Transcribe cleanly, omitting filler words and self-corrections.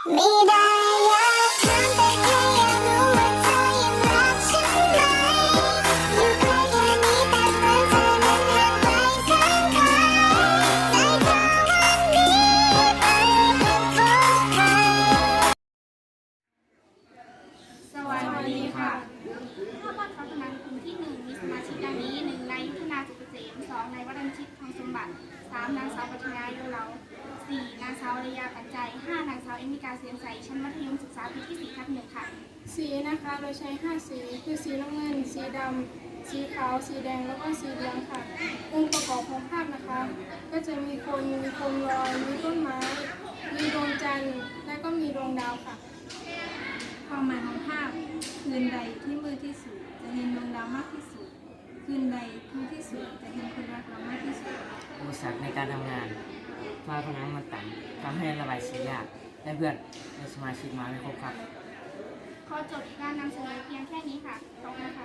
ไม่ได้อยากถามแต่แค่อยากรู้ว่าเธอยังรักฉันไหมอยู่ไกลแค่นี้แต่เหมือนเธอนั้นห่างไกลข้างกายใจเธอวันนี้ไปพบใคร สวัสดีค่ะภาพวาดฝาผนังกลุ่มที่1มีสมาชิกดังนี้1นายยุทธนาสุกเกษม2นายวรัญชิตทองสมบัติ3นางสาวปัทยาโยเหลา4นางสาวอารยาปัจจัย5นางสาวเอมิกาเสียมใสชั้นมัธยมศึกษาปีที่4/1ค่ะสีนะคะโดยใช้5สีคือสีน้ำเงินสีดำสีขาวสีแดงแล้วก็สีเหลืองค่ะองค์ประกอบของภาพนะคะ ก็จะมีคนมีโคมลอยมีต้นไม้มีดวงจันทร์และก็มีดวงดาวค่ะ ความหมายของภาพคืนใดที่มืดที่สุดจะเห็นดวงดาวมากที่สุดคืนใดทุกข์ที่สุดจะเห็นคนรักเรามากที่สุด อุปสรรคในการทำงานฝ้าผนังมันต่ำทำให้ระบายสียากและเพื่อนในสมาชิกมาไม่ครบครับ ขอจบการนำเสนอเพียงแค่นี้ค่ะขอบคุณค่ะ